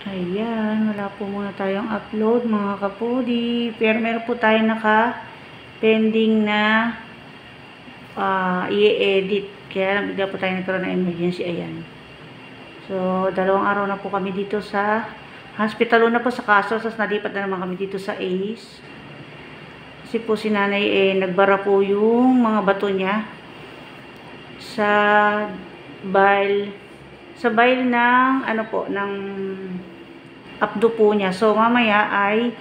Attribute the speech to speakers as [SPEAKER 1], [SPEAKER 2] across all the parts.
[SPEAKER 1] Ayan, wala po muna tayong upload mga kapudi. Pero meron po tayong naka-pending na i-edit. Kaya bigla po tayo nagkaroon ng emergency. Ayan. So, 2 araw na po kami dito sa hospital. Una po sa Castro. Tapos nalipat na naman kami dito sa ACE. Kasi po si nanay nagbara po yung mga bato niya sa bile ng ng abdo po niya. So mamaya ay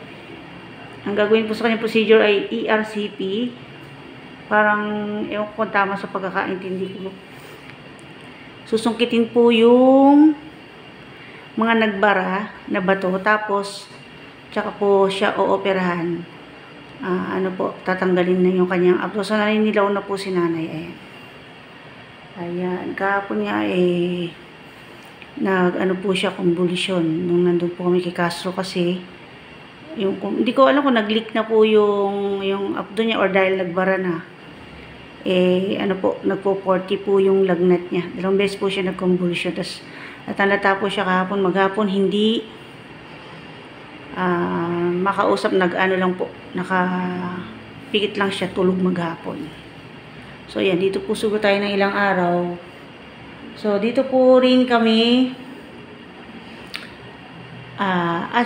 [SPEAKER 1] ang gagawin po sa kanyang procedure ay ERCP. Parang ewan ko kung tama sa pagkakaintindi ko. Susungkitin po yung mga nagbara na bato, tapos tsaka po siya ooperahan. Tatanggalin na yung kanyang abdo. So naninilaw na po si nanay. Ayan, kahapon nga po siya, convulsion nung nandun po kami kay Castro, kasi hindi ko alam kung nag-leak na po yung abdo niya or dahil nagbara na. Nagpo-40 po yung lagnat niya. 2 beses po siya nag-convulsion. Tapos natalata po siya kahapon, maghapon hindi makausap, nakapikit lang siya, tulog maghapon. So yan, dito po sugo tayo ng ilang araw. So, dito po rin kami,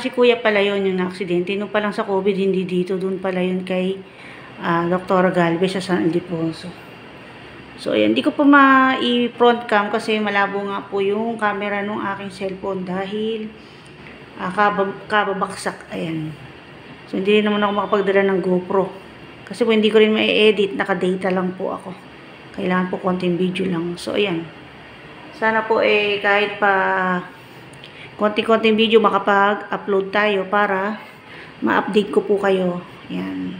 [SPEAKER 1] si Kuya pala yun yung na-aksidente. Nung pa lang sa COVID, hindi dito. Doon pala yun kay Dr. Galvez sa San Ildefonso. So, ayan. Hindi ko pa ma-front cam kasi malabo nga po yung camera nung aking cellphone dahil kababaksak. Ayan. So, hindi naman ako makapagdala ng GoPro. Kasi po hindi ko rin ma-edit. Naka-data lang po ako. Kailangan po konting video lang. So, ayan. Sana po kahit pa konting-konting video makapag-upload tayo para ma-update ko po kayo. Ayan.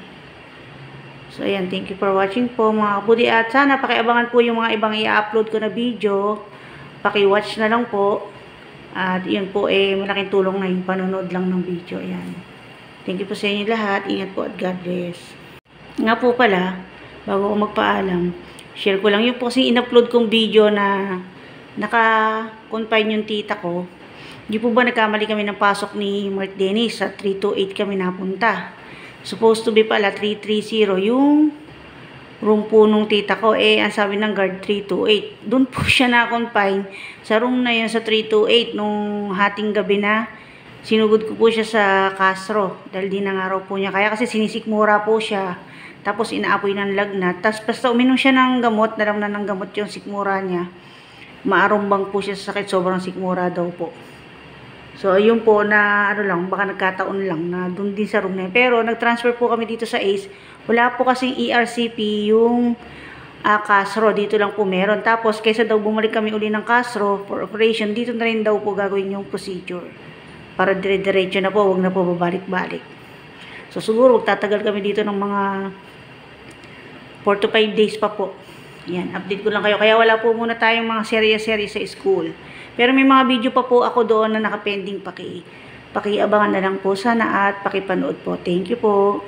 [SPEAKER 1] So, ayan. Thank you for watching po mga kabudi. At sana pakiabangan po yung mga ibang i-upload ko na video. Paki-watch na lang po. At yun po malaking tulong na yung panonood lang ng video. Ayan. Thank you po sa inyo lahat. Ingat po at God bless. Nga po pala, bago ko magpaalam, share ko lang yung po kasi in-upload kong video na naka-confine yung tita ko. Hindi po ba nagkamali kami ng pasok ni Mark Dennis? Sa 328 kami napunta. Supposed to be pala 330 yung room po nung tita ko. Ang sabi ng guard 328. Doon po siya na-confine sa room na yun sa 328 nung hating gabi na sinugod ko po siya sa Castro. Dahil dinangaraw po niya. Kaya kasi sinisikmura po siya. Tapos inaapoy ng lagnat. Tapos basta uminom siya ng gamot, naramnan ng gamot yung sikmura niya. Maarumbang po siya sa sakit, sobrang sikmura daw po. So, ayun po na, baka nagkataon lang na dun din sa room na yun. Pero, nag-transfer po kami dito sa ACE. Wala po kasing ERCP yung Castro. Dito lang po meron. Tapos, kaysa daw bumalik kami uli ng Castro for operation, dito na rin daw po gagawin yung procedure. Para dire-diretso na po, huwag na po babalik-balik. So, siguro, tatagal kami dito ng mga 4 to 5 days pa po. Yan, update ko lang kayo. Kaya wala po muna tayong mga serye-serye sa school. Pero may mga video pa po ako doon na nakapending. Pakiabangan na lang po sana at pakipanood po. Thank you po.